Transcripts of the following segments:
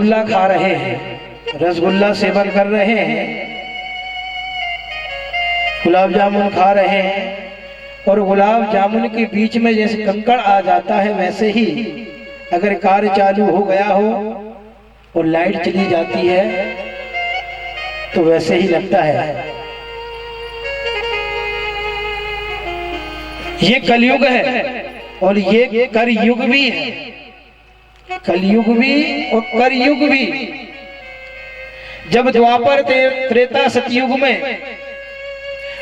रसगुल्ला खा रहे हैं, रसगुल्ला सेवन कर रहे हैं, गुलाब जामुन खा रहे हैं, और गुलाब जामुन के बीच में जैसे कंकड़ आ जाता है वैसे ही अगर कार्य चालू हो गया हो और लाइट चली जाती है तो वैसे ही लगता है। ये कलयुग है और ये करयुग भी है, कलयुग भी और करयुग भी। जब द्वापर त्रेता सतयुग में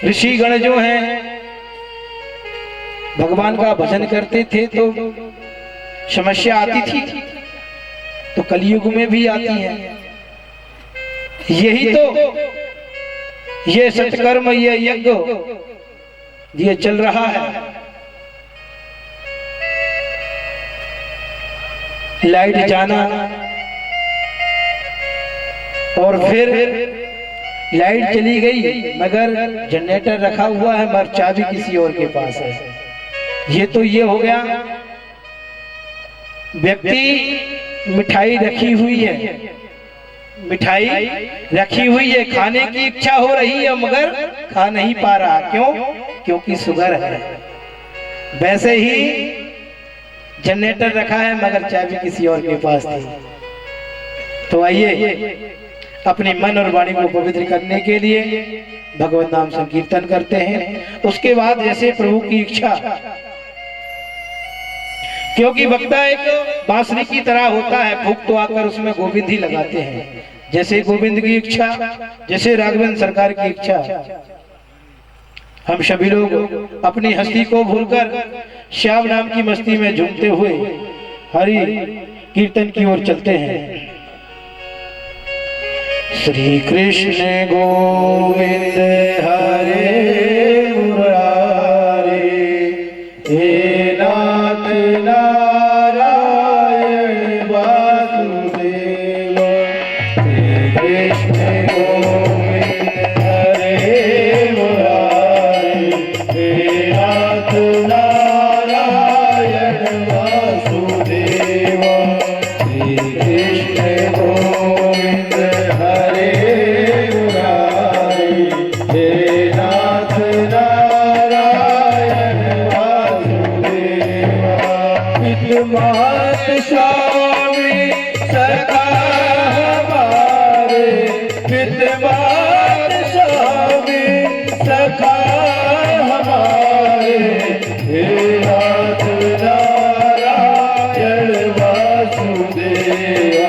ऋषिगण जो हैं भगवान का भजन करते थे तो समस्या आती थी, तो कलयुग में भी आती है। यही तो ये सत्कर्म, ये यज्ञ ये चल रहा है। लाइट जाना और फिर लाइट चली गई मगर जनरेटर रखा हुआ है मगर चाबी किसी और के पास है। ये तो ये हो गया, व्यक्ति मिठाई रखी हुई है, मिठाई रखी हुई है, खाने की इच्छा हो रही है मगर खा नहीं पा रहा, क्यों? क्योंकि शुगर है। वैसे ही जनरेटर रखा है मगर चाबी किसी और के पास थी। तो आइए अपने मन और वाणी को पवित्र करने के लिए भगवत नाम संकीर्तन करते हैं। उसके बाद जैसे प्रभु की इच्छा, क्योंकि वक्ता एक बांसुरी की तरह होता है, फूंक तो आकर उसमें गोविंद ही लगाते हैं। जैसे गोविंद की इच्छा, जैसे राघवेंद्र सरकार की इच्छा, हम सभी लोग अपनी हस्ती को भूलकर श्याम नाम की मस्ती में झूमते हुए हरि कीर्तन की ओर चलते हैं। श्री कृष्ण गोविंद हरे मुरारे, हे नाथ नारायण वासुदेव। श्री कृष्ण गोविंद हरे मुरारे, हे नाथ नारायण वासुदेव। श्री कृष्ण गोविंद हरे मुरारे, हे नाथ नारायण वासुदेव। विद्यमान स्वामी सखा हमारे, विद्यमान स्वामी सखा हमारे, हे नाथ नारायण वासुदेव।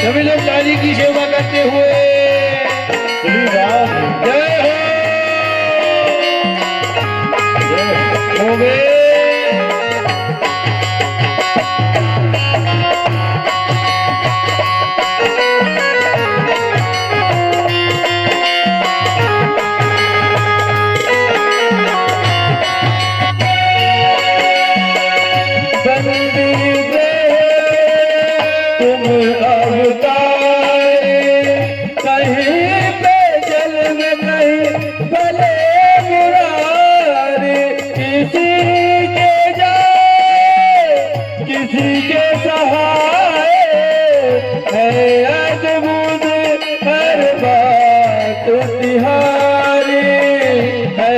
सभी लोग ताली की सेवा करते हुए श्री राम जय हो गए। तुम अवतारे कहीं पे जल में कहीं भले मुरारे, किसी के जाए किसी के सहाय, है अद्भुत हर बात तिहारी, है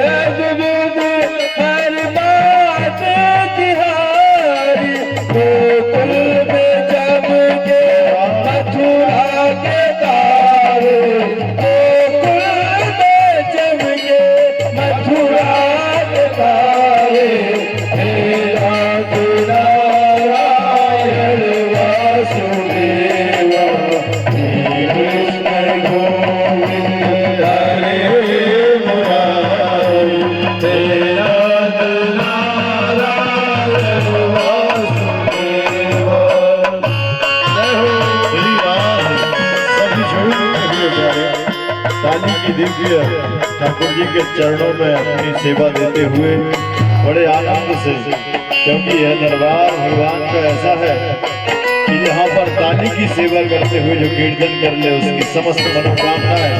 अद्भुत हर बात तिहारी। गोकुल में चमके मथुरा के तारे, गोकुल में चमके मथुरा के तारे, हे नाथ नारायण वासुदेव। श्री कृष्ण गोविंद दिव्य ठाकुर जी के चरणों में अपनी सेवा देते हुए बड़े आनंद से, क्योंकि यह दरबार भगवान का ऐसा है कि यहाँ पर ताली की सेवा करते हुए जो कीर्तन कर ले उसकी समस्त मनोकामनाएं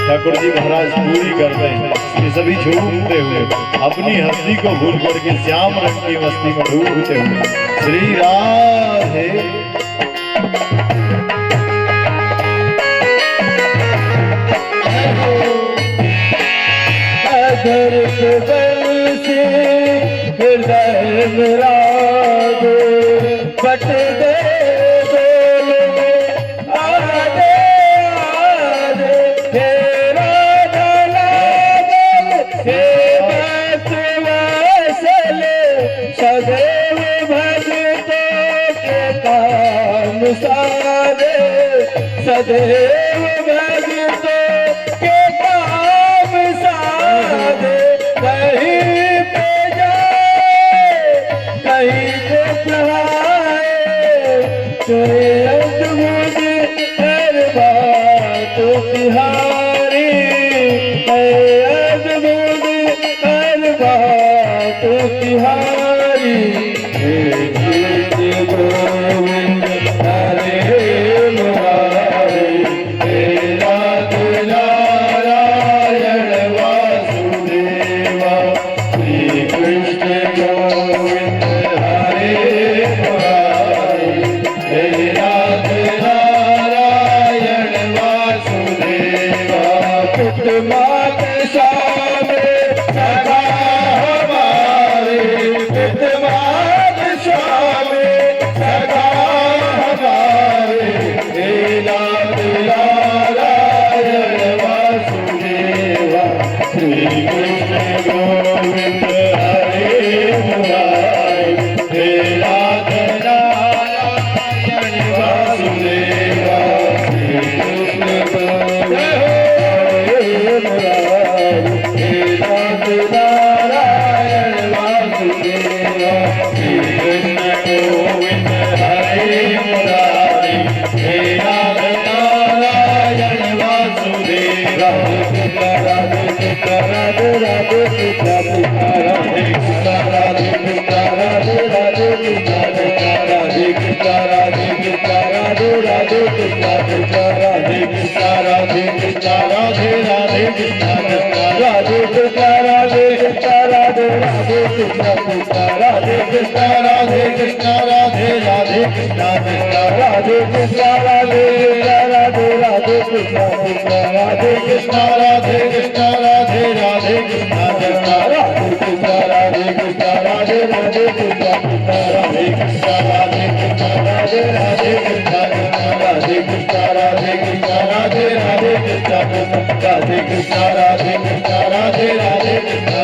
ठाकुर जी महाराज पूरी करते हैं। इसलिए सभी झूमते हुए अपनी हस्ती को भूल करके श्याम रंग की मस्ती में डूबते हुए श्री राधे। से हृदय मेरा बट दे सदैव भक्तों के काम सारे, सदैव भक्तों के काम सारे। कहीं पे जाए कहीं पे चढ़ाए, कोई अद्भुत हर बात तिहारी, अद्भुत हर बात तिहारी। गोविंद हरे मुरारी, हे राधे नारायण वासुदेवा, श्री कृष्ण गोविंद हरे मुरारी, हे राधे नारायण वासुदेवा। पुत मात स्वामी सदा हमारे, पुत मात स्वामी सदा हमारे, हे राधे नारायण वासुदेवा, श्री कृष्ण गोविंद हरे मुरारी, हे राधे नारायण वासुदेवा, श्री कृष्ण गोविंद हरे मुरारी, हे राधे नारायण वासुदेवा, श्री कृष्ण गोविंद हरे मुरारी, हे राधे नारायण वासुदेवा। राधे कृष्ण राधे राधे कृष्ण राधे कृष्ण राधे कृष्ण राधे राधे कृष्ण राधे कृष्ण राधे कृष्ण राधे राधे कृष्ण कृष्ण राधे कृष्ण राधे कृष्ण राधे राधे कृष्ण राधे कृष्ण राधे कृष्ण राधे राधे कृष्ण कृष्ण राधे कृष्ण राधे कृष्ण राधे राधे कृष्ण कृष्ण राधे कृष्ण राधे राधे राधे कृष्ण कृष्ण राधे कृष्ण राधे कृष्ण राधे राधे कृष्ण कृष्ण राधे कृष्ण राधे कृष्ण राधे राधे कृष्ण कृष्ण राधे कृष्ण राधे कृष्ण राधे राधे कृष्ण कृष्ण राधे कृष्ण राधे कृष्ण राधे राधे कृष्ण कृष्ण राधे कृष्ण राधे कृष्ण राधे राधे कृष्ण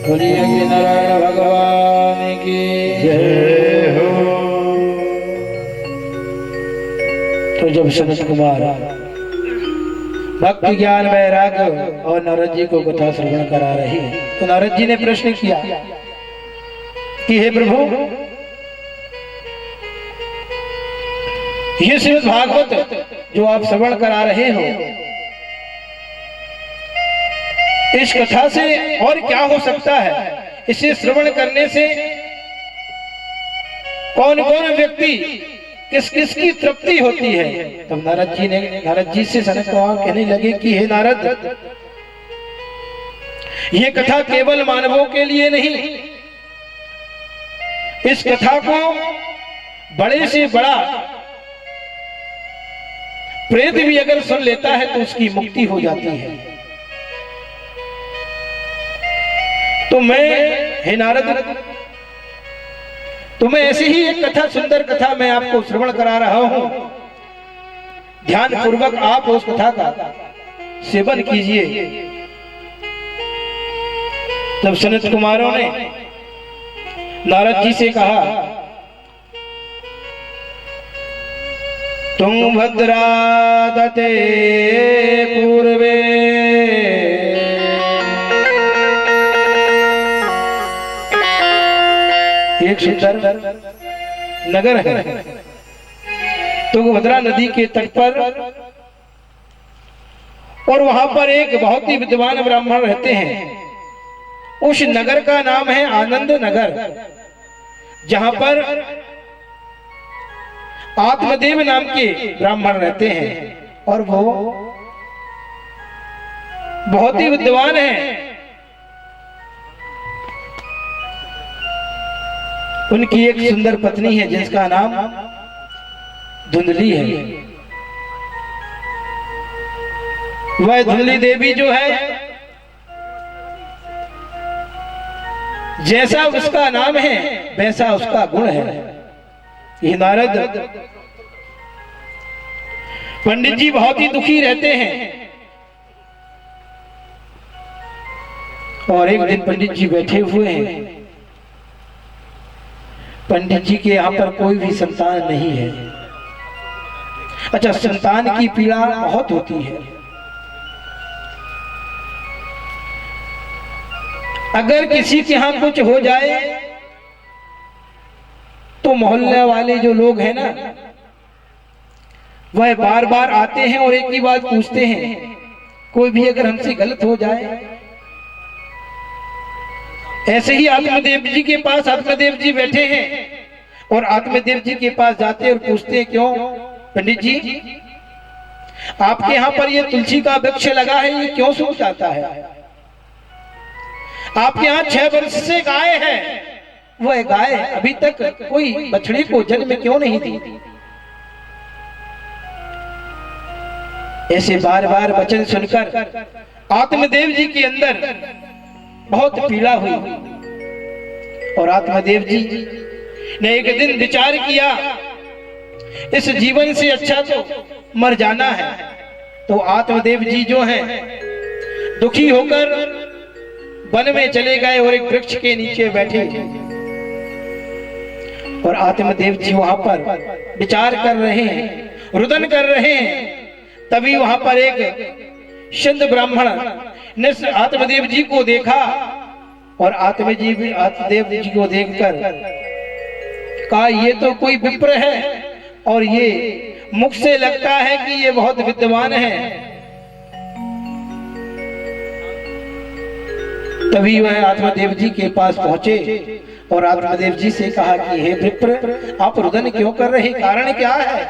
बोलिए नारायण भगवान की जय हो। तो जब सनत कुमार भक्ति ज्ञान वैराग्य और नारद जी को कथा श्रवण करा रही है, तो नारद जी ने प्रश्न किया कि हे प्रभु, ये श्रीमद् भागवत जो आप श्रवण करा रहे हो, इस कथा से और क्या हो सकता है? इसे श्रवण करने से कौन कौन व्यक्ति किस किस की तृप्ति होती है? तब नारद जी से सनत कुमार कहने लगे कि हे नारद, ये कथा केवल मानवों के लिए नहीं, इस कथा को बड़े से बड़ा प्रेत भी अगर सुन लेता है तो उसकी मुक्ति हो जाती है। तो मैं हे नारद, तुम्हें ऐसी ही एक कथा, सुंदर कथा मैं आपको श्रवण करा रहा हूं। ध्यान पूर्वक आप उस कथा का सेवन कीजिए। तब सनत कुमारों ने नारद जी से कहा, तुंगभद्रा तटे पूर्वे एक सुंदर नगर है, तुंगभद्रा नदी के तट पर, और वहां पर एक बहुत ही विद्वान ब्राह्मण रहते हैं। उस नगर का नाम है आनंद नगर, जहां पर आत्मदेव नाम के ब्राह्मण रहते हैं और वो बहुत ही विद्वान हैं। उनकी एक सुंदर पत्नी है जिसका नाम धुंधली है। वह धुंधली देवी जो है, जैसा उसका नाम है वैसा उसका गुण है। ये नारद पंडित जी बहुत ही दुखी रहते हैं, और एक दिन पंडित जी बैठे हुए हैं। पंडित जी के यहाँ पर कोई भी संतान नहीं है। अच्छा, संतान की पीड़ा बहुत होती है। अगर किसी के यहाँ कुछ हो जाए तो मोहल्ले वाले जो लोग हैं ना, वह बार बार आते हैं और एक ही बात पूछते हैं, कोई भी अगर हमसे गलत हो जाए। ऐसे ही आत्मदेव जी के पास आत्मदेव जी बैठे हैं और आत्मदेव जी के पास जाते हैं और पूछते हैं, क्यों पंडित जी आपके यहाँ पर ये तुलसी का वृक्ष लगा है, ये क्यों सूख जाता है? आपके यहाँ 6 वर्ष से गाय है, वह गाय अभी तक कोई बछड़ी को जन्म क्यों नहीं दी? ऐसे बार बार वचन सुनकर आत्मदेव जी के अंदर बहुत पीड़ा हुई, और आत्मदेव जी ने एक दिन विचार किया, इस जीवन से अच्छा तो मर जाना है। तो आत्मदेव जी जो हैं दुखी होकर वन में चले गए और एक वृक्ष के नीचे बैठे, और आत्मदेव जी वहां पर विचार कर रहे हैं, रुदन कर रहे हैं। तभी वहां पर एक संत ब्राह्मण ने आत्मदेव जी को देखा, और आत्मदेव जी को देखकर कहा, ये तो कोई विप्र है और ये मुख से लगता है कि ये बहुत विद्वान है। तभी वह आत्मदेव जी के पास पहुंचे और आत्मदेव जी से कहा कि हे विप्र, आप रुदन क्यों कर रहे, कारण क्या है?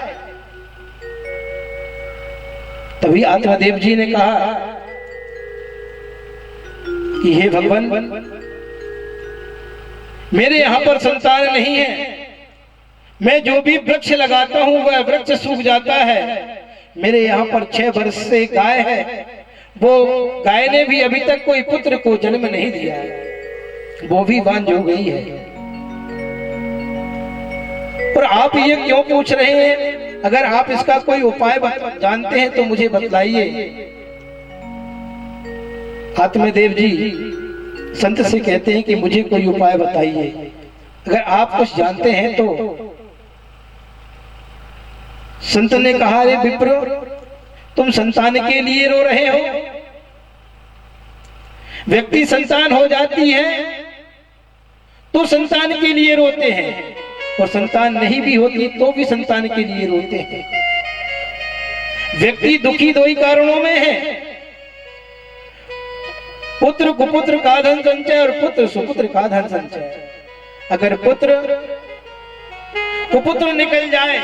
तभी आत्मदेव जी ने कहा कि हे भगवान, मेरे यहाँ पर संतान नहीं है। मैं जो भी वृक्ष लगाता हूँ वह वृक्ष सूख जाता है। मेरे यहाँ पर 6 वर्ष से गाय है, वो गाय ने भी अभी तक कोई पुत्र को जन्म नहीं दिया है, वो भी बांझ हो गई है। और आप ये क्यों पूछ रहे हैं? अगर आप इसका कोई उपाय जानते हैं तो मुझे बतलाइए। आत्मदेव जी संत से कहते हैं कि मुझे कोई उपाय बताइए, अगर आप कुछ जानते हैं तो। संत ने कहा, रे विप्र, तुम संतान के लिए रो रहे हो। व्यक्ति संतान हो जाती है तो संतान के लिए रोते हैं, और संतान नहीं भी होती तो भी संतान के लिए रोते हैं। व्यक्ति दुखी 2 ही कारणों में है, पुत्र कुपुत्र का धन संचय और पुत्र सुपुत्र का धन संचय। अगर पुत्र कुपुत्र निकल जाए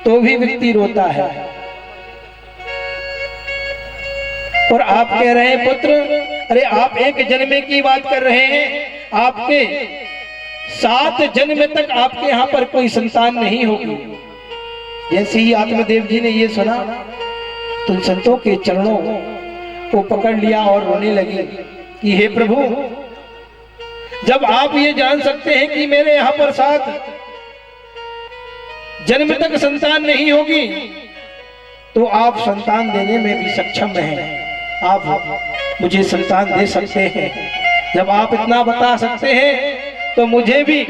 तो भी व्यक्ति रोता है। और आप कह रहे हैं पुत्र, अरे आप एक जन्म की बात कर रहे हैं, आपके 7 जन्म तक आपके यहाँ पर कोई संतान नहीं होगी। जैसे ही आत्मदेव जी ने ये सुना तो संतों के चरणों को पकड़ लिया और रोने लगे कि हे प्रभु, जब आप ये जान सकते हैं कि मेरे यहाँ पर 7 जन्म तक संतान नहीं होगी, तो आप संतान देने में भी सक्षम हैं। आप मुझे संतान दे सकते हैं। जब आप इतना बता सकते हैं तो मुझे भी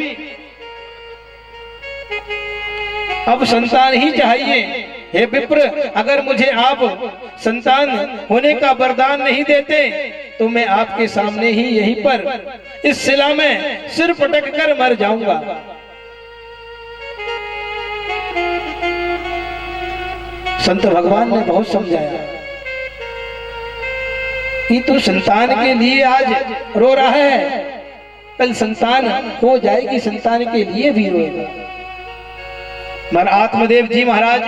अब संतान ही चाहिए। हे विप्र, अगर मुझे आप संतान होने का वरदान नहीं देते तो मैं आपके सामने ही यहीं पर इस शिला में सिर पटक कर मर जाऊंगा। संत भगवान ने बहुत समझाया कि तू संतान के लिए आज रो रहा है, कल संतान हो जाएगी, संतान के लिए भी रोएगा। मगर आत्मदेव जी महाराज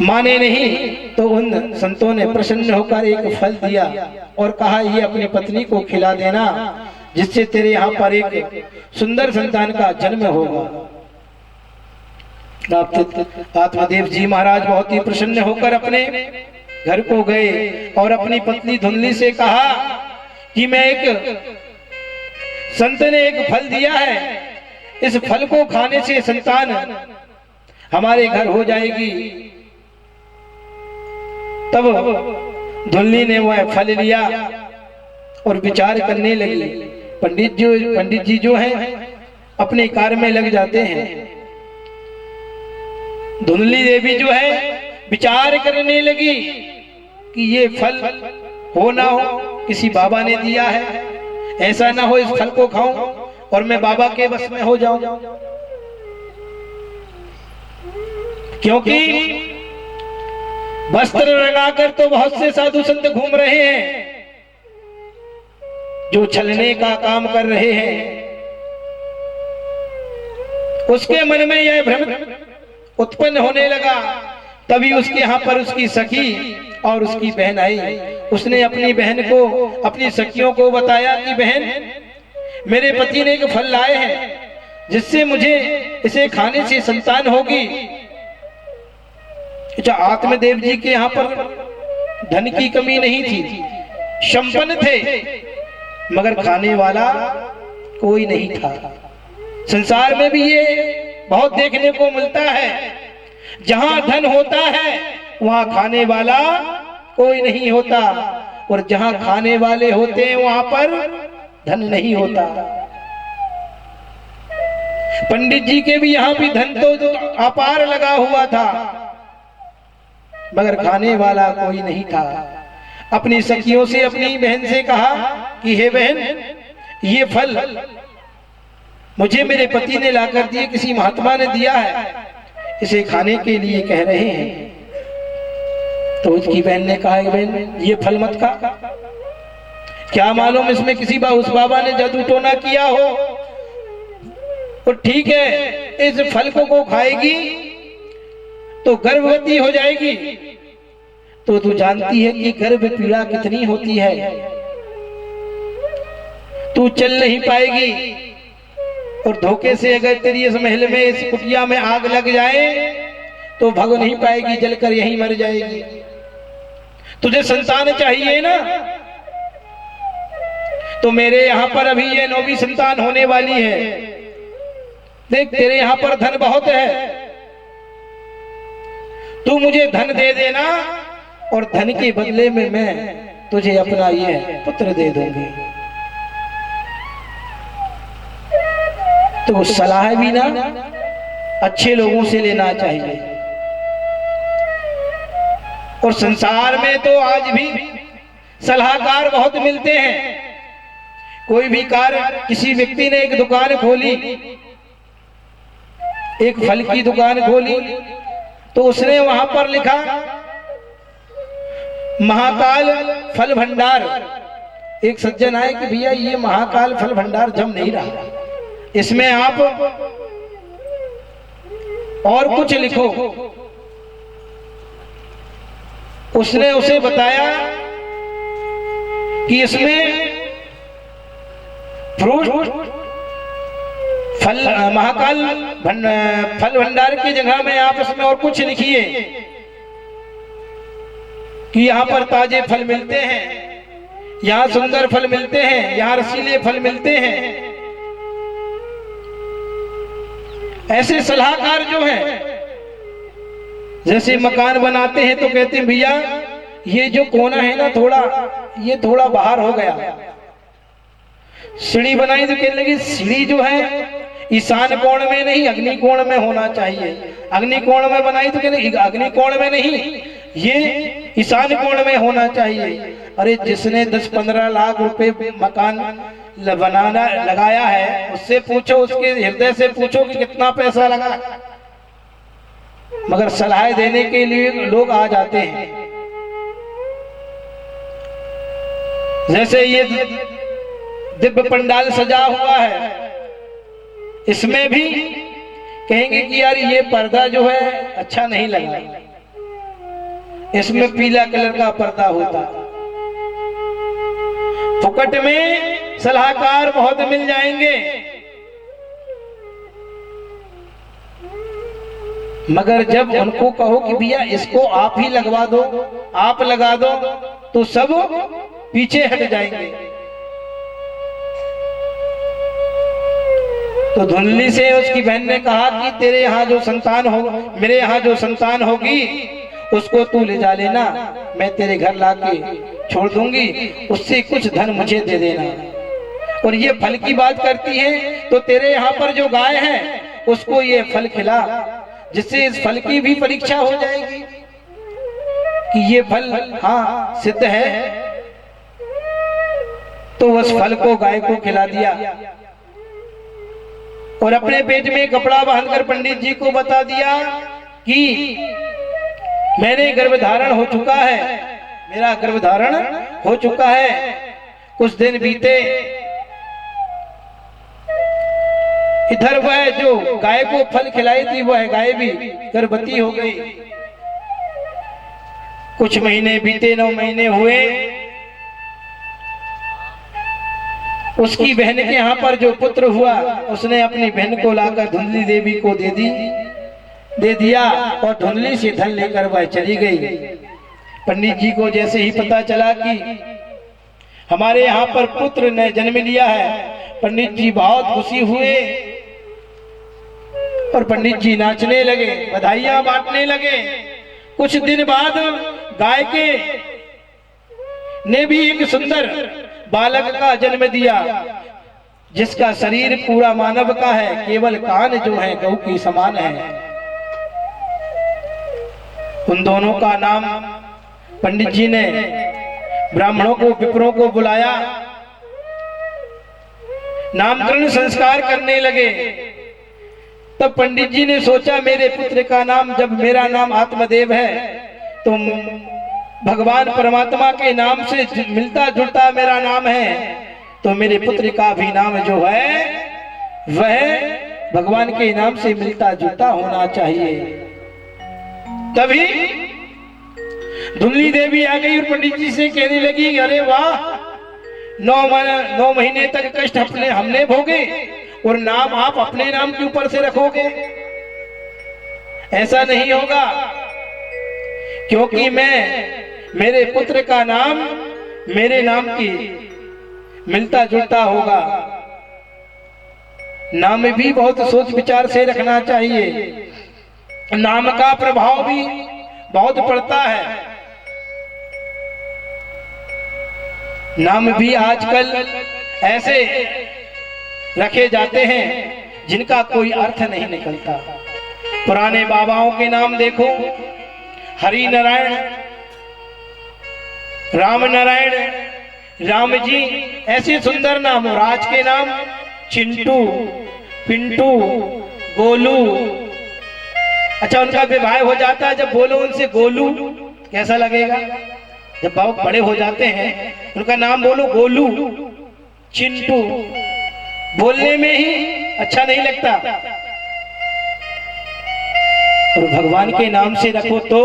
माने नहीं तो उन संतों ने प्रसन्न होकर एक फल दिया और कहा, ये अपनी पत्नी को खिला देना, जिससे तेरे यहाँ पर एक सुंदर संतान का जन्म होगा। आत्मदेव जी महाराज बहुत ही प्रसन्न होकर अपने घर को गए और अपनी पत्नी धुंधली से कहा कि मैं एक संत ने एक फल दिया है, इस फल को खाने से संतान हमारे घर हो जाएगी। तब धुंधली ने वह फल लिया और विचार करने लगी। पंडित जी जो हैं अपने कार्य में लग जाते हैं। धुंधली देवी जो है विचार करने लगी कि ये फल हो ना हो किसी बाबा ने दिया है, ऐसा ना हो इस फल को खाऊं और मैं बाबा के बस में हो जाऊं। क्योंकि वस्त्र लगाकर तो बहुत से साधु संत घूम रहे हैं जो छलने का काम कर रहे हैं। उसके मन में यह भ्रम उत्पन्न होने लगा। तभी उसके यहाँ पर उसकी सखी और उसकी बहन आई। उसने अपनी बहन को, अपनी सखियों को बताया कि बहन, मेरे पति ने एक फल लाए हैं जिससे मुझे इसे खाने से संतान होगी। अच्छा, आत्मदेव जी के यहाँ पर धन की कमी नहीं थी, संपन्न थे, मगर खाने वाला कोई नहीं था। संसार में भी ये बहुत देखने को मिलता है, जहां धन होता है वहां खाने वाला कोई नहीं होता, और जहां खाने वाले होते हैं वहां पर धन नहीं होता। पंडित जी के भी यहाँ भी धन तो अपार लगा हुआ था, मगर खाने वाला कोई नहीं था। अपनी सखियों से, अपनी बहन से कहा कि हे बहन, ये फल मुझे मेरे पति ने लाकर दिए, किसी महात्मा ने दिया है, इसे खाने के लिए कह रहे हैं। तो उसकी बहन ने कहा, बहन ये फल मत खा, क्या मालूम इसमें किसी उस बाबा ने जादू टोना किया हो। तो ठीक है, इस फल को खाएगी तो गर्भवती हो जाएगी। तो तू जानती है कि गर्भ पीड़ा कितनी होती है, तू चल नहीं पाएगी, और धोखे से अगर तेरी इस महल में, इस कुटिया में आग लग जाए तो भग नहीं पाएगी, जलकर यहीं मर जाएगी। तुझे संतान चाहिए ना, तो मेरे यहाँ पर अभी ये 9वीं संतान होने वाली है। देख, तेरे यहाँ पर धन बहुत है, तू मुझे धन दे देना और धन के बदले में मैं तुझे अपना ये पुत्र दे दूंगी। तो सलाह भी ना अच्छे लोगों से लेना चाहिए। और संसार में तो आज भी सलाहकार बहुत मिलते हैं। कोई भी कार्य, किसी व्यक्ति ने एक दुकान खोली, एक फल की दुकान खोली, तो उसने वहां पर लिखा महाकाल फल भंडार। एक सज्जन आए कि भैया ये महाकाल फल भंडार जम नहीं रहा, इसमें आप और कुछ लिखो। उसने उसे बताया कि इसमें फ्रूट फल, महाकाल फल भंडार की जगह में आप इसमें और कुछ लिखिए कि यहाँ पर ताजे फल मिलते हैं, यहाँ सुंदर फल मिलते हैं, यहाँ रसीले फल मिलते हैं। ऐसे सलाहकार जो हैं, जैसे मकान बनाते हैं तो कहते हैं भैया ये जो कोना है ना थोड़ा, ये थोड़ा बाहर हो गया। सीढ़ी बनाई तो कहने लगी सीढ़ी जो है ईशान कोण में नहीं अग्नि कोण में होना चाहिए। अग्नि कोण में बनाई तो कहने अग्नि कोण में नहीं, ये ईशान कोण में होना चाहिए। अरे जिसने 10-15 लाख रुपए मकान बनाना लगाया है उससे पूछो, उसके हृदय से पूछो कि कितना पैसा लगा। मगर सलाह देने के लिए लोग आ जाते हैं। जैसे ये दिव्य पंडाल सजा हुआ है, इसमें भी कहेंगे कि यार ये पर्दा जो है अच्छा नहीं लगा, इसमें पीला कलर का पर्दा होता। फुकट में सलाहकार बहुत मिल जाएंगे, मगर जब उनको कहो कि भैया इसको आप ही लगवा दो, आप लगा दो, तो सब पीछे हट जाएंगे। तो धुंधली से उसकी बहन ने कहा कि तेरे यहाँ जो संतान हो, मेरे यहाँ जो संतान होगी उसको तू ले जा लेना, मैं तेरे घर लाके छोड़ दूंगी, उससे कुछ धन मुझे दे देना। और ये फल की बात करती है तो तेरे यहाँ पर जो गाय है उसको ये फल खिला, जिससे इस फल की भी परीक्षा हो जाएगी कि ये फल हाँ सिद्ध है। तो उस फल को गाय को खिला दिया और अपने पेट में कपड़ा बांधकर पंडित जी को बता दिया कि मैंने गर्भधारण हो चुका है, मेरा गर्भधारण हो चुका है। कुछ दिन बीते, इधर वह जो गाय को फल खिलाई थी वह गाय भी गर्भवती हो गई। कुछ महीने बीते, 9 महीने हुए, उसकी बहन के यहाँ पर जो पुत्र हुआ उसने अपनी बहन को लाकर धुंधली देवी को दे दिया और धुंधली से धन लेकर वह चली गई। पंडित जी को जैसे ही पता चला कि हमारे यहाँ पर पुत्र ने जन्म लिया है, पंडित जी बहुत खुशी हुए और पंडित जी नाचने लगे, बधाइयां बांटने लगे। कुछ दिन बाद गाय के ने भी एक सुंदर बालक का जन्म दिया, जिसका शरीर पूरा मानव का है, केवल कान जो है गौ के समान है। उन दोनों का नाम पंडित जी ने ब्राह्मणों को, विप्रों को बुलाया, नामकरण संस्कार करने लगे। तब पंडित जी ने सोचा मेरे पुत्र का नाम, जब मेरा नाम आत्मदेव है तो भगवान परमात्मा के नाम से मिलता जुलता मेरा नाम है, तो मेरे पुत्र का भी नाम जो है वह भगवान के नाम से मिलता जुलता होना चाहिए। तभी धुंधली देवी आ गई और पंडित जी से कहने लगी, अरे वाह, 9 महीने तक कष्ट हमने भोगे और नाम आप अपने नाम के ऊपर से रखोगे? ऐसा नहीं होगा, क्योंकि मेरे पुत्र का नाम मेरे नाम की मिलता जुलता होगा। नाम भी बहुत सोच विचार से रखना चाहिए, नाम का प्रभाव भी बहुत पड़ता है। नाम भी आजकल ऐसे रखे जाते हैं जिनका कोई अर्थ नहीं निकलता। पुराने बाबाओं के नाम देखो, हरि नारायण, राम नारायण, राम जी, ऐसे सुंदर नाम। और आज के नाम चिंटू, पिंटू, गोलू। अच्छा, उनका विवाह हो जाता है, जब बोलो उनसे गोलू कैसा लगेगा? जब बहुत बड़े हो जाते हैं उनका नाम बोलो गोलू, चिंटू, बोलने में ही अच्छा नहीं लगता। और भगवान के नाम से रखो तो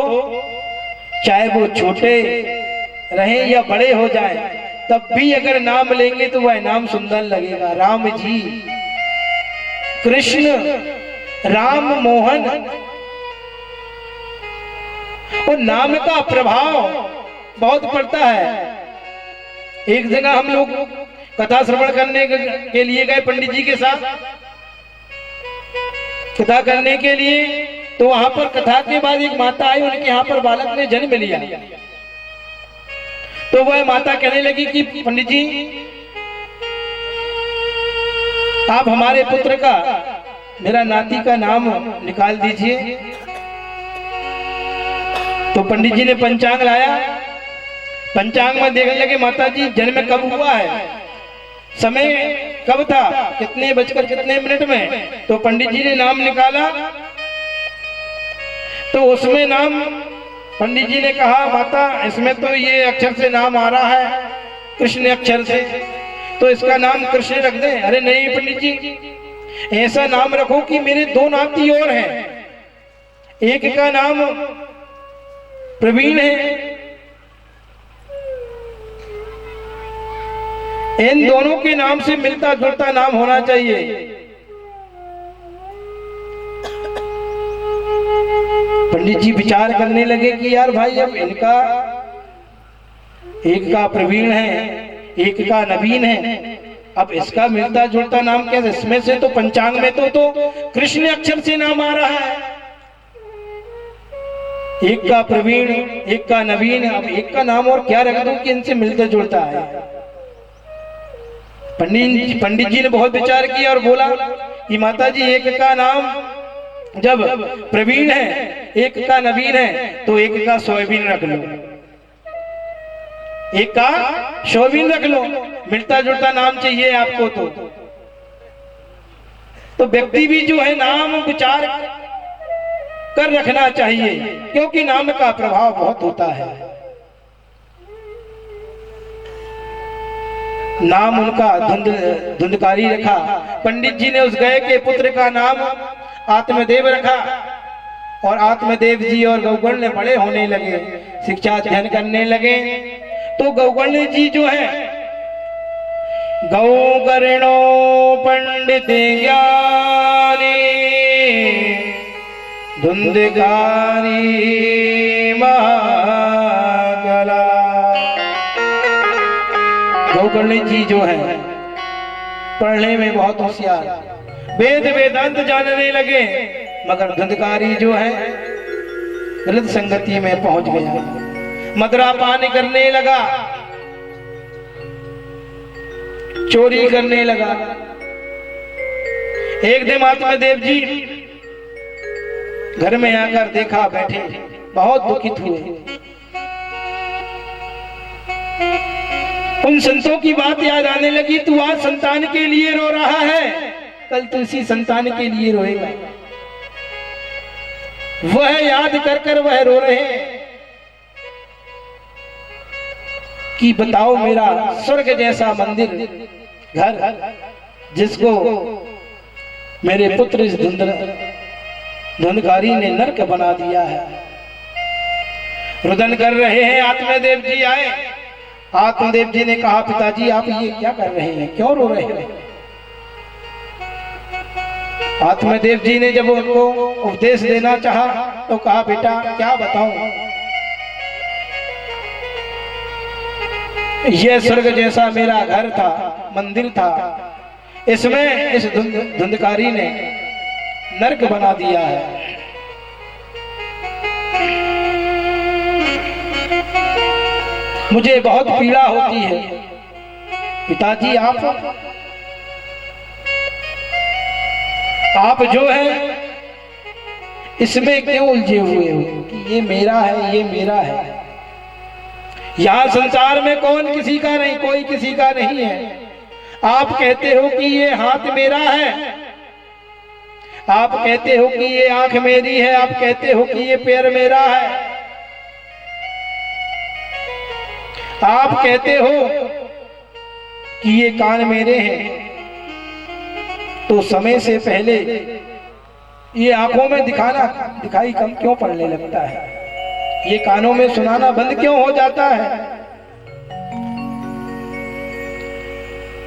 चाहे वो छोटे रहे या बड़े हो जाए, तब भी अगर नाम लेंगे तो वह नाम सुंदर लगेगा। राम जी, कृष्ण, राम मोहन। और नाम का प्रभाव बहुत पड़ता है। एक जगह हम लोग कथा श्रवण करने के लिए गए पंडित जी के साथ, कथा करने के लिए। तो वहां पर कथा के बाद एक माता आई, उनके यहाँ पर बालक ने जन्म लिया। तो वह माता कहने लगी कि पंडित जी, आप हमारे पुत्र का, मेरा नाती का नाम निकाल दीजिए। तो पंडित जी ने पंचांग लाया। पंचांग में देखने लगे, माता जी जन्म कब हुआ है, समय कब था, कितने बजकर कितने मिनट में। तो पंडित जी ने नाम निकाला, तो उसमें नाम पंडित जी ने कहा, माता इसमें तो ये अक्षर से नाम आ रहा है, कृष्ण अक्षर से, तो इसका नाम कृष्ण रख दें। अरे नहीं पंडित जी, ऐसा नाम रखो कि मेरे दो नाती और हैं, एक का नाम प्रवीण है, इन दोनों के नाम से मिलता जुलता नाम होना चाहिए। पंडित जी विचार करने लगे कि यार भाई, अब इनका एक का प्रवीण है, एक का नवीन है, अब इसका मिलता जुलता नाम कैसे। इसमें से तो पंचांग में तो कृष्ण अक्षर से नाम आ रहा है, एक का प्रवीण एक का नवीन, अब एक का नाम और क्या रख दूं कि इनसे मिलता जुलता है। पंडित जी ने बहुत विचार किया और बोला कि माता जी, एक का नाम जब प्रवीण है, एक का नवीन है, तो एक का सोयाबीन रख लो, एक का सोयाबीन रख लो, मिलता जुलता नाम चाहिए आपको। तो व्यक्ति भी जो है नाम विचार कर रखना चाहिए, क्योंकि नाम का प्रभाव बहुत होता है। नाम उनका धुंधकारी रखा। पंडित जी ने उस गए के पुत्र का नाम आत्मदेव रखा, और आत्मदेव जी और गौगण्य बड़े होने लगे, शिक्षा अध्ययन करने लगे। तो गौगण्य जी जो है, गौकर्णो पंडित ज्ञानी धुंधकारी महाकला। गौकर्ण जी जो है पढ़ने में बहुत होशियार, वेद वेदांत जानने लगे, मगर धुंधकारी जो है गलत संगति में पहुंच गया, मदरापान करने लगा, चोरी करने लगा। एक दिन आत्मदेव जी घर में आकर देखा बैठे, बहुत दुखित हुए। उन संतों की बात याद आने लगी, तू आज संतान के लिए रो रहा है, कल तू इसी संतान के लिए रोएगा। वह याद कर कर वह रो रहे हैं कि बताओ, मेरा स्वर्ग जैसा मंदिर घर, जिसको मेरे पुत्र इस धुंधकारी ने नरक बना दिया है। रुदन कर रहे हैं। आत्मदेव जी आए। आत्मदेव जी ने कहा, पिताजी आप ये क्या कर रहे हैं, क्यों रो रहे हैं। आत्मदेव जी ने जब उनको उपदेश देना चाहा तो कहा, बेटा क्या बताऊं, यह स्वर्ग जैसा मेरा घर था, मंदिर था, इसमें इस धुंधकारी ने नरक बना दिया है। मुझे बहुत पीड़ा होती है। पिताजी आप जो है इसमें क्यों उलझे हुए हो कि ये मेरा है, ये मेरा है। यहाँ संसार में कौन किसी का नहीं, कोई किसी का नहीं है। आप कहते हो कि ये हाथ मेरा है, आप कहते हो कि ये आंख मेरी है, आप कहते हो कि ये पैर मेरा है, आप कहते हो कि ये कान मेरे हैं। तो समय से पहले ये आंखों में दिखाई कम क्यों पड़ने लगता है, ये कानों में सुनाना बंद क्यों हो जाता है।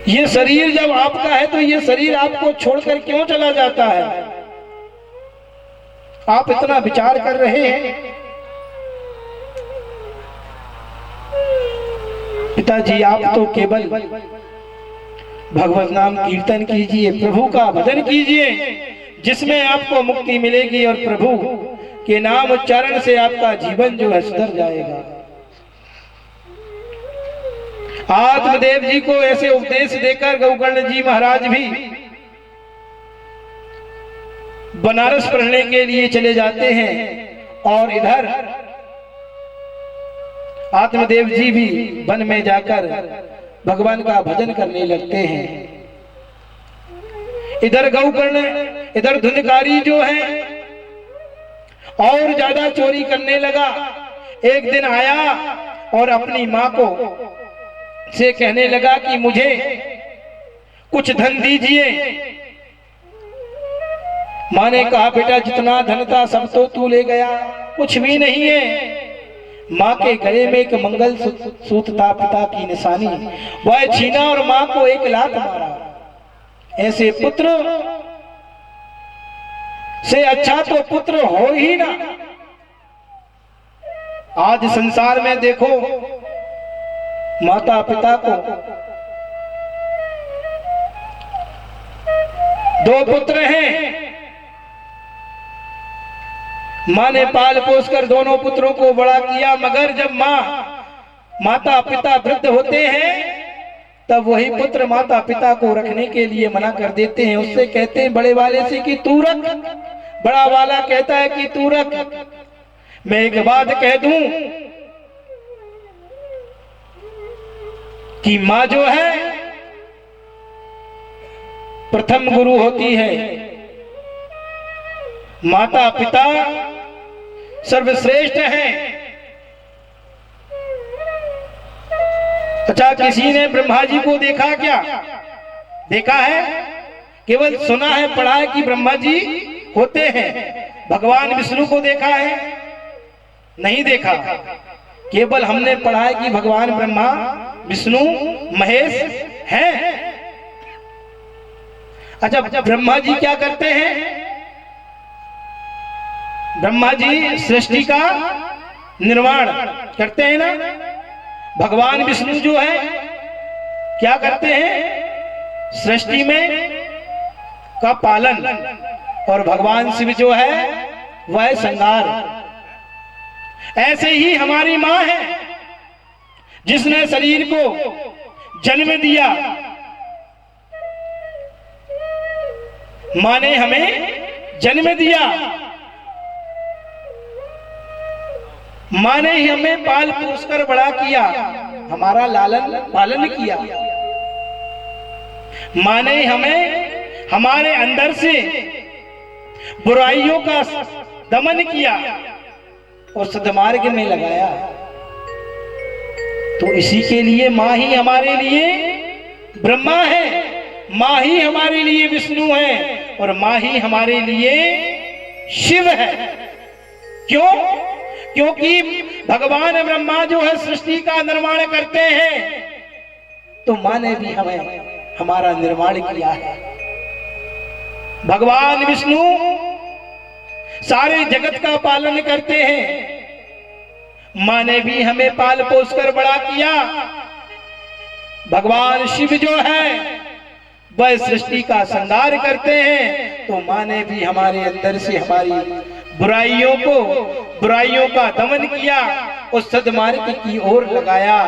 ये शरीर जब आपका है तो ये शरीर आपको छोड़कर क्यों चला जाता है। आप इतना विचार कर रहे हैं। पिताजी आप तो केवल भगवत नाम कीर्तन कीजिए, प्रभु का भजन कीजिए, जिसमें आपको मुक्ति मिलेगी और प्रभु के नाम उच्चारण से आपका जीवन जो है सुधर जाएगा। आत्मदेव जी को ऐसे उपदेश देकर गौकर्ण जी महाराज भी बनारस पढ़ने के लिए चले जाते हैं और इधर आत्मदेव जी भी वन में जाकर भगवान का भजन करने लगते हैं। इधर गौकर्ण, इधर धुंधकारी जो है और ज्यादा चोरी करने लगा। एक दिन आया और अपनी माँ को से कहने लगा कि मुझे कुछ धन दीजिए। माँ ने कहा बेटा जितना धन था सब तो तू ले गया, कुछ भी नहीं है। माँ के गले में एक मंगल सूत्र था, पिता की निशानी, वह छीना और माँ को एक लात मारा। ऐसे पुत्र से अच्छा तो पुत्र हो ही ना। आज संसार में देखो माता पिता को दो पुत्र हैं, माँ ने पाल पोस कर दोनों पुत्रों को बड़ा किया, मगर जब माता पिता वृद्ध होते हैं तब वही पुत्र माता पिता को रखने के लिए मना कर देते हैं। उससे कहते हैं बड़े वाले से कि तू रख, बड़ा वाला कहता है कि तू रख। मैं एक बात कह दूं कि माँ जो है प्रथम गुरु होती है, माता पिता सर्वश्रेष्ठ है। अच्छा, किसी ने ब्रह्मा जी को देखा क्या? देखा है? केवल सुना है, पढ़ा है कि ब्रह्मा जी होते हैं। भगवान विष्णु को देखा है? नहीं देखा। केवल हमने पढ़ा है कि भगवान ब्रह्मा विष्णु महेश हैं। अच्छा, ब्रह्मा जी क्या करते हैं? ब्रह्मा जी सृष्टि का निर्माण करते हैं ना। भगवान विष्णु जो है क्या करते हैं? सृष्टि में का पालन। और भगवान शिव जो है वह श्रृंगार। ऐसे ही हमारी मां है जिसने शरीर को जन्म दिया। मां ने हमें जन्म दिया, मां ने ही हमें पाल पोस कर बड़ा किया, हमारा लालन पालन किया। मां ने हमें हमारे अंदर से बुराइयों का दमन किया और सद्मार्ग में लगाया। तो इसी के लिए मां ही हमारे लिए ब्रह्मा है, मां ही हमारे लिए विष्णु है और मां ही हमारे लिए शिव है। क्यों? क्योंकि भगवान ब्रह्मा जो है सृष्टि का निर्माण करते हैं, तो मां ने भी हमें हमारा निर्माण किया है। भगवान विष्णु सारे जगत का पालन करते हैं, मां ने भी हमें पाल पोस कर बड़ा किया। भगवान शिव जो है वह सृष्टि का श्रृंगार करते हैं, तो मां ने भी हमारे अंदर से हमारी बुराइयों का दमन किया, उस सद्मार्ग की ओर लगाया।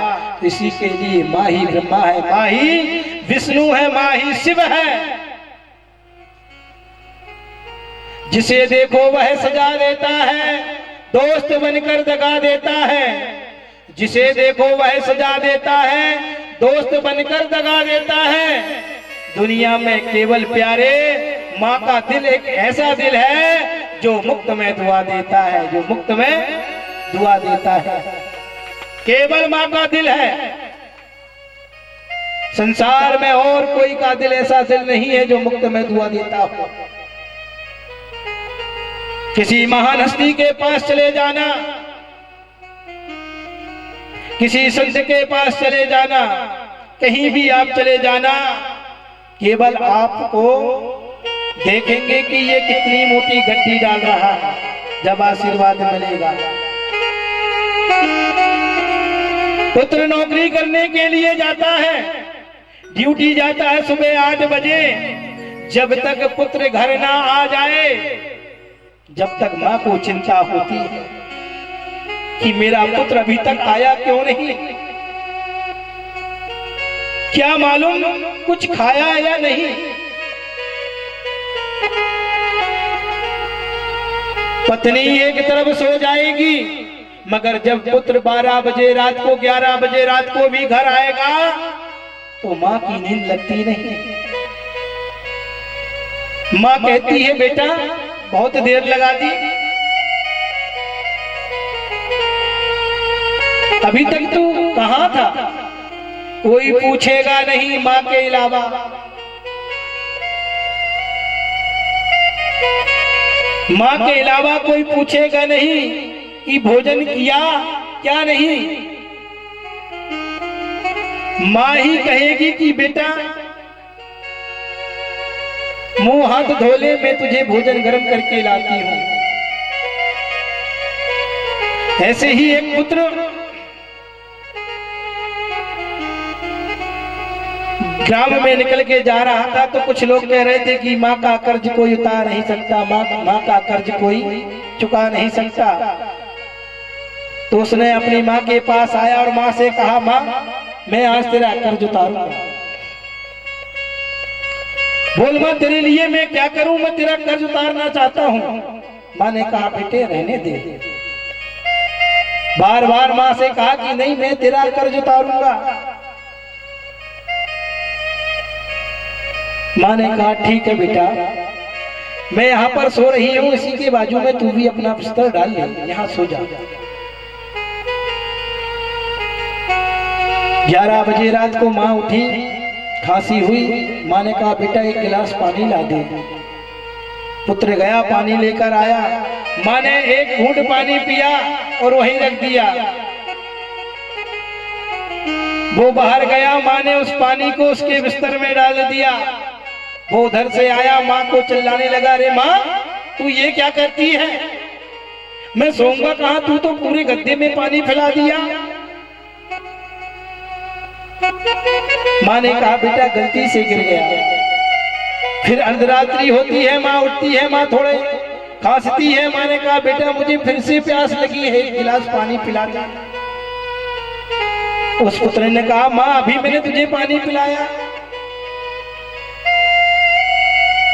इसी के लिए मां ही ब्रह्मा है, मां ही विष्णु है, मां ही शिव है। जिसे देखो वह सजा देता है, दोस्त बनकर दगा देता है। जिसे देखो वह सजा देता है, दोस्त बनकर दगा देता है। दुनिया में केवल प्यारे माँ का दिल एक ऐसा दिल है जो मुफ्त में दुआ देता है, जो मुफ्त में दुआ देता है। केवल माँ का दिल है। संसार में और कोई का दिल ऐसा दिल नहीं है जो मुफ्त में दुआ देता हो। किसी महान हस्ती के पास चले जाना, किसी संत के पास चले जाना, कहीं भी आप चले जाना, केवल आपको देखेंगे कि ये कितनी मोटी गड्डी डाल रहा है, जब आशीर्वाद मिलेगा। पुत्र नौकरी करने के लिए जाता है, ड्यूटी जाता है सुबह 8 बजे। जब तक पुत्र घर ना आ जाए, जब तक मां को चिंता होती है कि मेरा पुत्र अभी तक आया क्यों नहीं। क्या मालूम कुछ खाया या नहीं। पत्नी एक तरफ सो जाएगी, मगर जब पुत्र 12 बजे रात को 11 बजे रात को भी घर आएगा तो मां की नींद लगती नहीं। मां कहती है बेटा बहुत देर लगा दी, अभी तक तू कहां था। कोई पूछेगा नहीं मां के अलावा। मां के अलावा कोई पूछेगा नहीं कि भोजन किया क्या नहीं। मां ही कहेगी कि बेटा मुंह हाथ धो ले, मैं तुझे भोजन गर्म करके लाती हूं। ऐसे ही एक पुत्र ग्राम में निकल के जा रहा था तो कुछ लोग कह रहे थे कि माँ का कर्ज कोई उतार नहीं सकता, माँ का कर्ज कोई चुका नहीं सकता। तो उसने अपनी माँ के पास आया और माँ से कहा माँ मैं आज तेरा कर्ज उतारूंगा। बोल माँ तेरे लिए मैं क्या करूं, मैं तेरा कर्ज उतारना चाहता हूँ। माँ ने कहा बेटे रहने दे। बार बार माँ से कहा कि नहीं मैं तेरा कर्ज उतारूंगा। माँ ने कहा ठीक है बेटा, मैं यहाँ पर सो रही हूँ, इसी के बाजू में तू भी अपना बिस्तर डाल ले, यहाँ सो जा। 11 बजे रात को माँ उठी, खांसी हुई। माँ ने कहा बेटा एक गिलास पानी ला दे। पुत्र गया पानी लेकर आया। माँ ने एक घूंट पानी पिया और वहीं रख दिया। वो बाहर गया, माँ ने उस पानी को उसके बिस्तर में डाल दिया। वो उधर से आया, माँ को चिल्लाने लगा, अरे माँ तू ये क्या करती है, मैं सोऊंगा कहाँ, तू तो पूरे गद्दे में पानी फैला दिया। माँ ने कहा बेटा गलती से गिर गया। फिर अर्धरात्रि होती है, माँ उठती है, माँ थोड़े खांसती है। माँ ने कहा बेटा मुझे फिर से प्यास लगी है, एक गिलास पानी पिला दे। उस पुत्र ने कहा माँ अभी मैंने तुझे पानी पिलाया।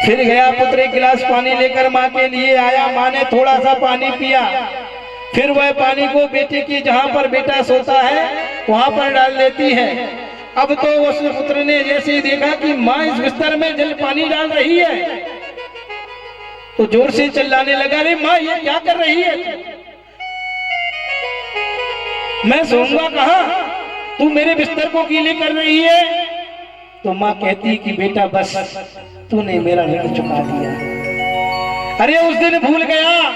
फिर गया पुत्र एक गिलास पानी लेकर माँ के लिए आया। माँ ने थोड़ा सा पानी पिया, फिर वह पानी को बेटे की जहाँ पर बेटा सोता है वहां पर डाल देती है। अब तो उस पुत्र ने जैसे ही देखा कि माँ इस बिस्तर में जल पानी डाल रही है तो जोर से चिल्लाने लगा, अरे माँ ये क्या कर रही है, मैं सोऊंगा कहाँ, तू मेरे बिस्तर को गीले कर रही है। तो माँ कहती कि बेटा बस तूने मेरा ऋण चुका दिया। अरे उस दिन भूल गया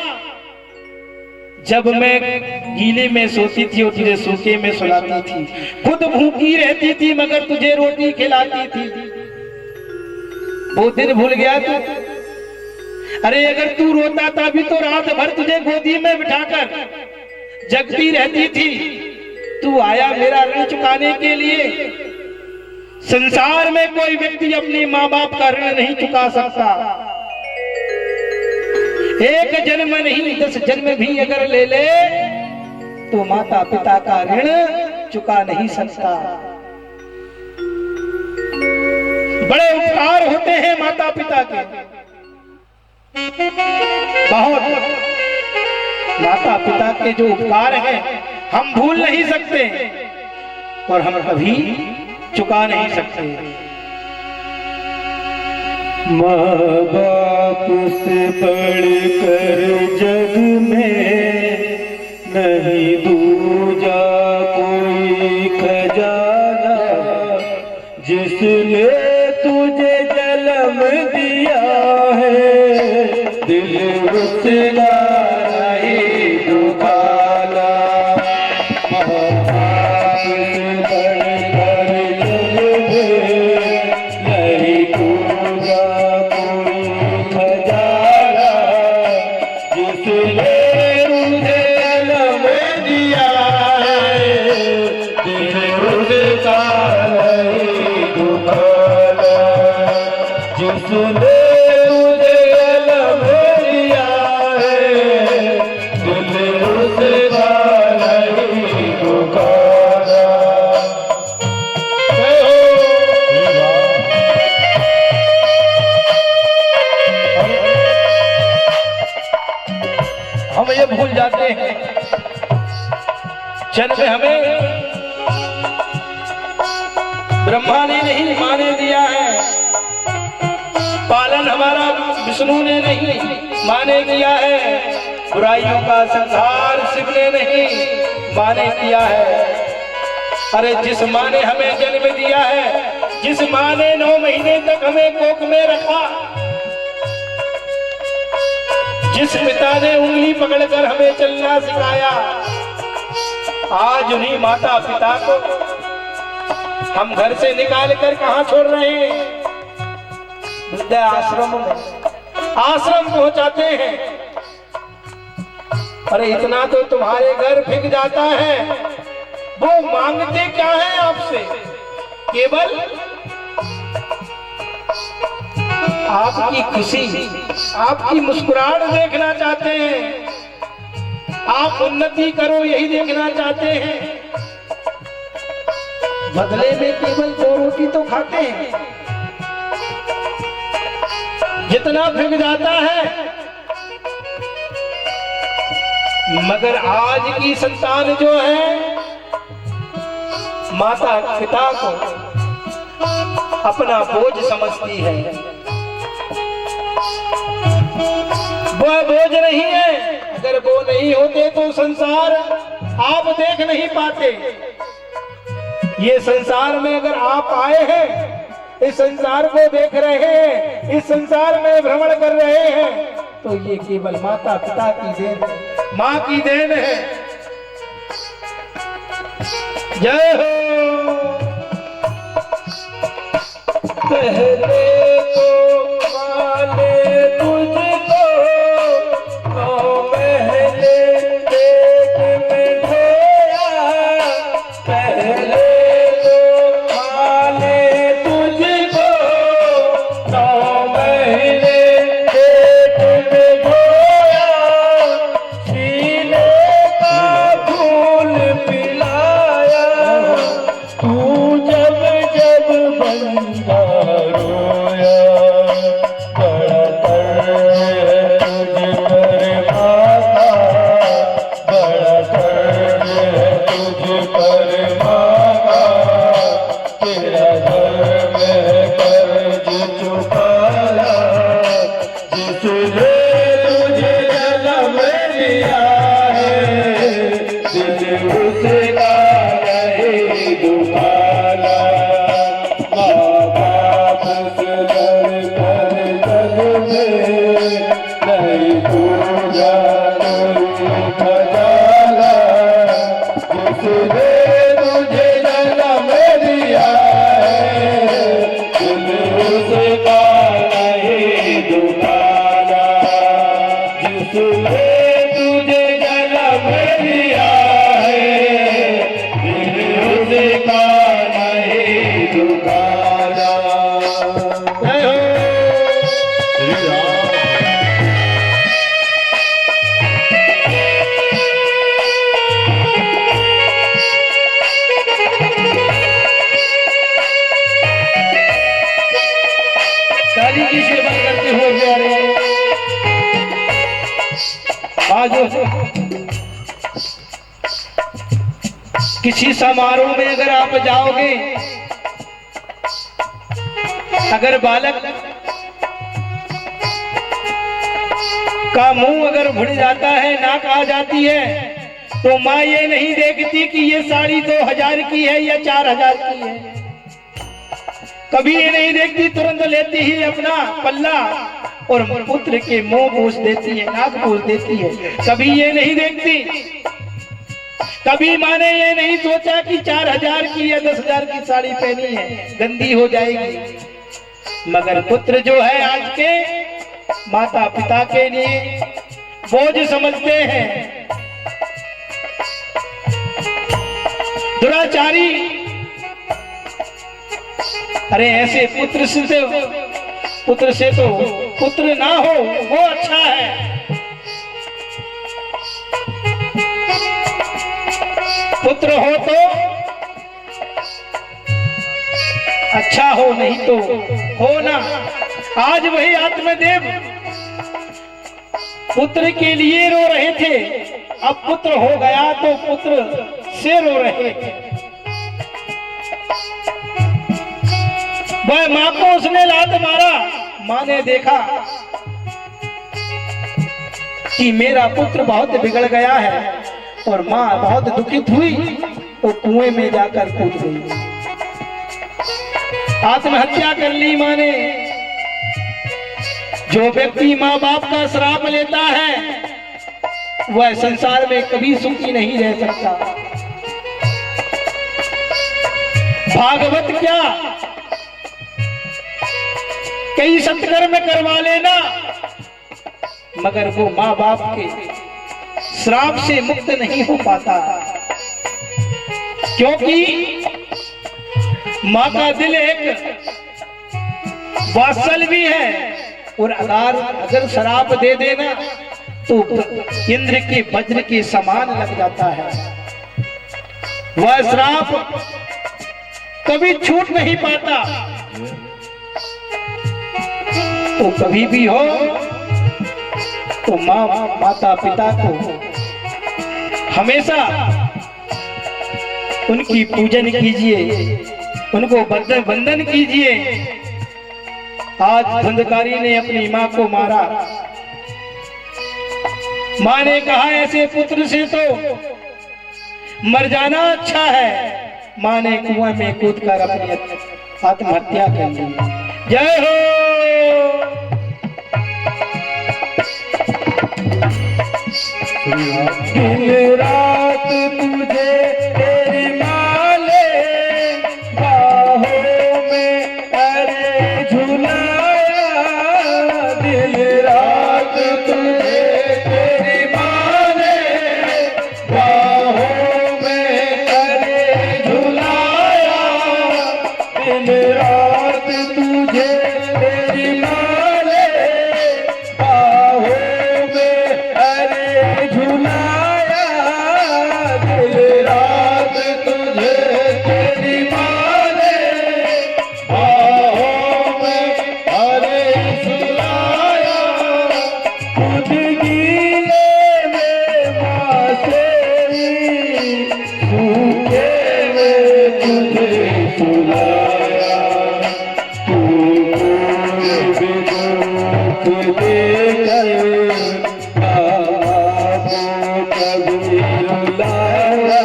जब मैं गीले में सोती थी और तुझे सूखे में सुलाती थी, खुद भूखी रहती थी मगर तुझे रोटी खिलाती थी। वो दिन भूल गया तू। अरे अगर तू रोता था भी तो रात भर तुझे गोदी में बिठाकर जगती रहती थी। तू आया मेरा ऋण चुकाने के लिए। संसार में कोई व्यक्ति अपने माँ बाप का ऋण नहीं चुका सकता। एक जन्म नहीं 10 जन्म भी अगर ले ले तो माता पिता का ऋण चुका नहीं सकता। बड़े उपकार होते हैं माता पिता के, बहुत। माता पिता के जो उपकार हैं हम भूल नहीं सकते और हम कभी चुका नहीं सकते। माँ बाप से बढ़कर जग में नहीं दूजा कोई खजाना, जिसने तुझे जन्म दिया है दिल उसका नहीं दुखाना। जन्म हमें ब्रह्मा ने नहीं माँ ने दिया है, पालन हमारा विष्णु ने नहीं माँ ने किया है, बुराइयों का संहार शिव ने नहीं माँ ने किया है। अरे जिस माँ ने हमें जन्म दिया है, जिस माँ ने 9 महीने तक हमें कोख में रखा, जिस पिता ने उंगली पकड़कर हमें चलना सिखाया, आज उन्हीं माता पिता को हम घर से निकाल कर कहां छोड़ रहे हैं? वृद्धा आश्रम में, आश्रम पहुंचाते हैं। अरे इतना तो तुम्हारे घर फिक जाता है, वो मांगते क्या है आपसे? केवल आपकी खुशी, आपकी मुस्कुराहट देखना चाहते हैं, आप उन्नति करो यही देखना चाहते हैं। बदले में केवल 2 रोटी तो खाते हैं, जितना फिक जाता है। मगर आज की संतान जो है, माता पिता को अपना बोझ समझती है। वह बोझ नहीं है, अगर वो नहीं होते तो संसार आप देख नहीं पाते। ये संसार में अगर आप आए हैं, इस संसार को देख रहे हैं, इस संसार में भ्रमण कर रहे हैं, तो ये केवल माता पिता की देन है, माँ की देन है। जय हो। पहले तो माने तुझको, 9 महीने पेट में ढोया, पहले तो माने तुझको, 9 महीने पेट में ढोया, सीने का फूल पिलाया, तू जब जब बंदा रोया, बड़ा दर्द है तुझ पर माता, बड़ा दर्द है तुझ पर माता, तेरा धर्म है कर्ज चुकाया, जिसने तुझे जन्म दिया है, दिल उसका नहीं दुखाना। माँ बाप से लड़कर जग में नहीं पूजा नहीं खजाना, जिसने तुझे जन्म दिया है, दिल उसका नहीं दुखाना, जिसने तुझे जन्म दिया है, दिल उसका नहीं दुखाना। जय हो। श्री राम। ताली की सेवा करते हुए प्यारे, आज किसी समारोह में अगर आप जाओगे, अगर बालक का मुंह अगर भुड़ जाता है, नाक आ जाती है, तो माँ ये नहीं देखती कि ये साड़ी 2000 की है या 4000 की है। कभी ये नहीं देखती, तुरंत लेती ही अपना पल्ला और पुत्र के मुंह पोंछ देती है, नाक पोंछ देती है। कभी ये नहीं देखती, कभी माँ ने ये नहीं सोचा कि 4000 की या 10,000 की साड़ी पहनी है, गंदी हो जाएगी। मगर पुत्र जो है आज के माता पिता के लिए बोझ समझते हैं। दुराचारी, अरे ऐसे पुत्र से तो पुत्र ना हो वो अच्छा है। पुत्र हो तो अच्छा हो, नहीं तो हो ना। आज वही आत्मदेव पुत्र के लिए रो रहे थे, अब पुत्र हो गया तो पुत्र से रो रहे थे। वह मां को उसने लात मारा। मां ने देखा कि मेरा पुत्र बहुत बिगड़ गया है और मां बहुत दुखित हुई तो कुएं में जाकर कूद गई, आत्महत्या कर ली मां ने। जो व्यक्ति मां बाप का श्राप लेता है वह संसार में कभी सुखी नहीं रह सकता। भागवत क्या, कई सत्कर्म करवा लेना मगर वो मां बाप के श्राप से मुक्त नहीं हो पाता, क्योंकि मां का दिल एक वात्सल्य है और अगर श्राप दे देना तो इंद्र के वज्र के समान लग जाता है। वह श्राप कभी छूट नहीं पाता। तो कभी भी हो तो माता पिता को हमेशा उनकी पूजन कीजिए, उनको वंदन कीजिए। आज धंधकारी ने अपनी मां को मारा। मां ने कहा ऐसे पुत्र से तो मर जाना अच्छा है। मां ने कुआं में कूदकर अपनी आत्महत्या कर ली। जय हो। दिन रात तुझे तेरी मां ले बाहों में अरे झुलाया। दिन रात तुझे तेरी मां ने बाहों में अरे झुलाया। दिन रात तुझे तेरी मां ने बाहों में अरे झुलाया। दिल रात तुझे तेरी मां ने बाहों में अरे झुलाया। खुद गीले में मां से सूखे में तुझे सुलाया। तू भी दुख देकर कभी रुलाया।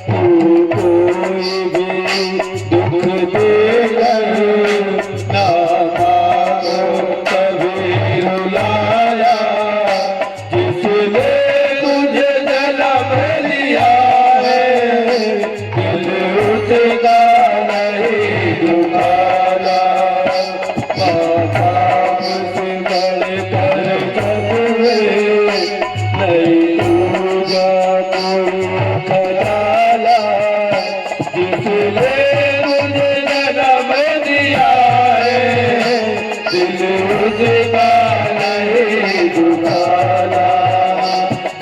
तू कोई भी दुख देकर ना कभी रुलाया। जिसने तुझे जन्म दिया है दिल उसका नहीं दुखाना। मां बाप से बढ़कर जग में नहीं पूजा कोई खजाना। जिसने तुझे जन्म दिया है दिल उसका नहीं दुखाना।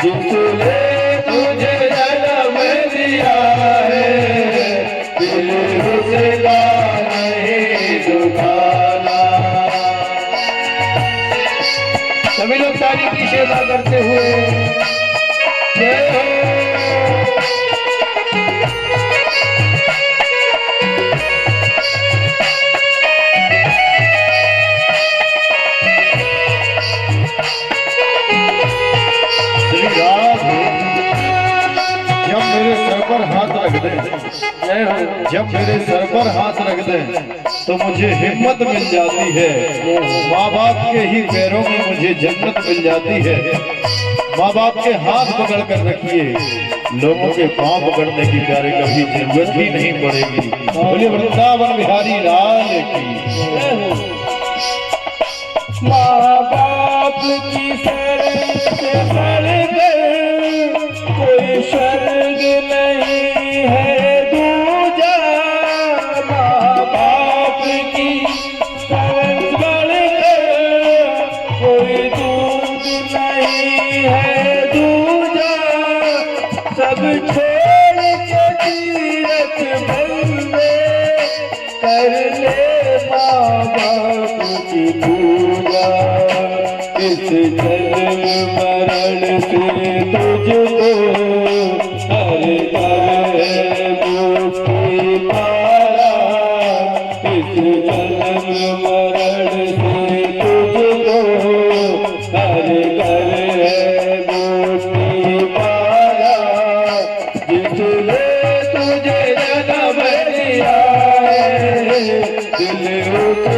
जिसने तुझे जन्म दिया है दिल उसका नहीं दुखाना। सभी लोग ताली की सेवा करते हुए जय हो। श्री राम जब मेरे सर पर हाथ रख दे, जय हो। जब मेरे सर पर हाथ रख दे तो मुझे हिम्मत मिल जाती है। माँ बाप के ही पैरों में मुझे जन्नत मिल जाती है। माँ बाप के हाथ पकड़ कर रखिए, लोगों के पांव पकड़ने की प्यारे कभी जरूरत ही नहीं पड़ेगी। बोलिए वृंदावन बिहारी लाल की। माँ बाप की शरण से बढ़कर कोई स्वर्ग नहीं है दूजा। माँ बाप की शरण से बढ़कर कोई दूध नहीं है दूजा। सब छोड़ के तीरथ बंदे कर ले माँ बाप की पूजा। इस जन्म मरण से तुझको हर मुक्ति पाया इस जन्म मरण से तुझको हर कर मुक्ति पाया जिसने तुझे जन्म दिया है दिल उसका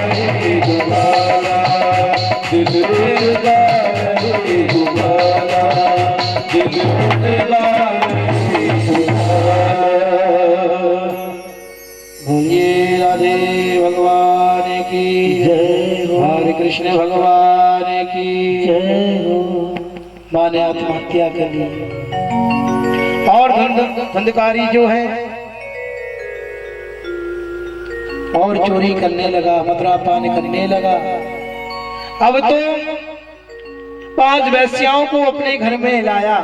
नहीं दुखारा बोलिए राधे भगवान की जय हो, हरे कृष्ण भगवान की जय हो। माँ ने आत्महत्या कर ली और धंधकारी जो है और चोरी करने लगा, मदरापान करने लगा। अब तो 5 वेश्याओं को अपने घर में लाया।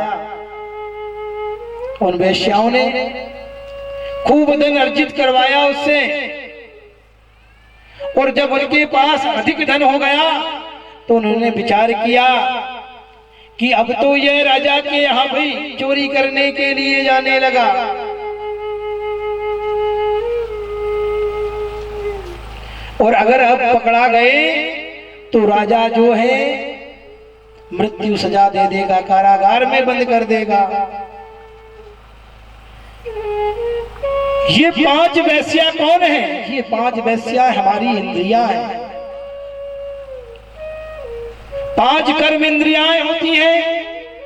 उन वेश्याओं ने खूब धन अर्जित करवाया उससे, और जब उनके पास अधिक धन हो गया तो उन्होंने विचार किया कि अब तो यह राजा के यहाँ भी चोरी करने के लिए जाने लगा। और अगर अब पकड़ा गए तो राजा जो है मृत्यु सजा दे देगा, कारागार में बंद कर देगा। ये 5 वेश्या कौन है? ये 5 वेश्या हमारी इंद्रियां हैं। 5 कर्म इंद्रियां होती हैं,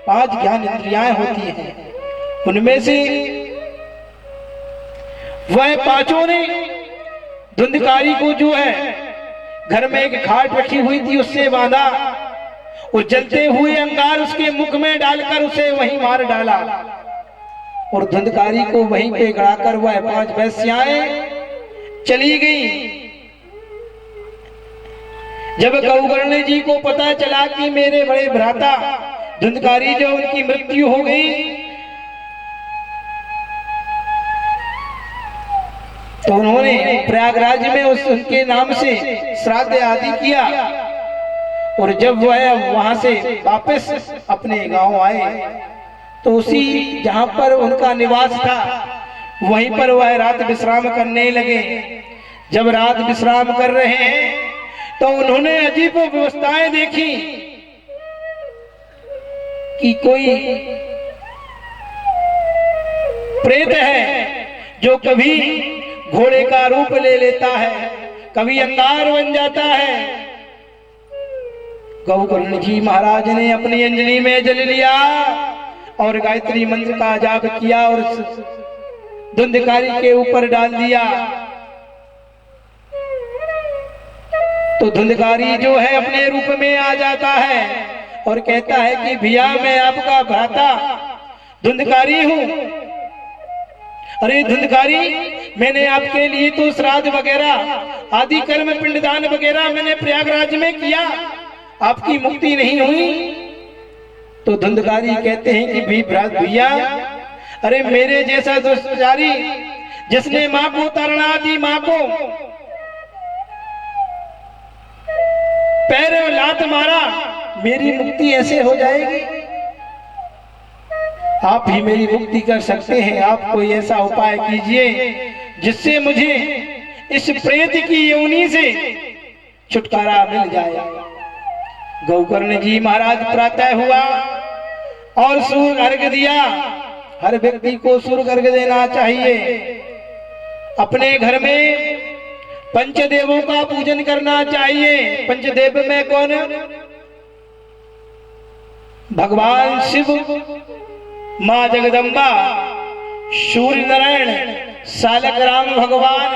5 ज्ञान इंद्रियां होती हैं। उनमें से वह 5 ने धुंधकारी को जो है घर में एक खाट रखी हुई थी उससे बांधा, और जलते हुए अंगार उसके मुख में डालकर उसे वहीं मार डाला, और धुंधकारी को वहीं पे गड़ाकर वह 5 वेश्याएं चली गई। जब गौगर्ण जी को पता चला कि मेरे बड़े भ्राता धुंधकारी जो उनकी मृत्यु हो गई, तो उन्होंने प्रयागराज में उनके नाम से श्राद्ध आदि किया। और जब वह वहां से वापस अपने गांव आए तो उसी जहां पर उनका निवास था वहीं पर वह रात विश्राम करने लगे। जब रात विश्राम कर रहे हैं तो उन्होंने अजीब व्यवस्थाएं देखी कि कोई प्रेत है जो कभी घोड़े का रूप ले लेता है, कभी अंगार बन जाता है। गौकर्ण जी महाराज ने अपनी अंजलि में जल लिया और गायत्री मंत्र का जाप किया और धुंधकारी के ऊपर डाल दिया। तो धुंधकारी जो है अपने रूप में आ जाता है और कहता है कि भैया मैं आपका भ्राता धुंधकारी हूं। अरे धुंधकारी, मैंने आपके लिए तो श्राद्ध वगैरह आदि कर्म पिंडदान वगैरह मैंने प्रयागराज में किया, आपकी मुक्ति नहीं हुई। तो धुंधकारी कहते हैं कि भैया, अरे मेरे जैसा दुष्टाचारी जिसने माँ को ताड़ना दी, माँ को पैर में लात मारा, मेरी मुक्ति ऐसे हो जाएगी? आप ही मेरी मुक्ति कर सकते हैं। आप कोई ऐसा उपाय कीजिए जिससे मुझे इस प्रेत की योनि से छुटकारा मिल जाए। गौकर्ण जी महाराज प्रातः हुआ और सूर्य अर्घ दिया। हर व्यक्ति को सूर्य अर्घ देना चाहिए। अपने घर में पंचदेवों का पूजन करना चाहिए। पंचदेव में कौन? भगवान शिव, माँ जगदम्बा, सूर्य नारायण, सालक राम भगवान,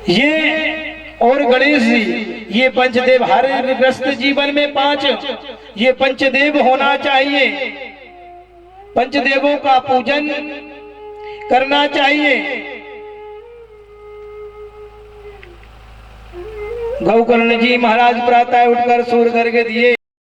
ये और गणेश जी, ये पंचदेव हर ग्रस्त जीवन में 5 ये पंचदेव होना चाहिए। पंचदेवों का पूजन करना चाहिए। गौकर्ण जी महाराज प्रातः उठकर सूर्य अर्घ दिए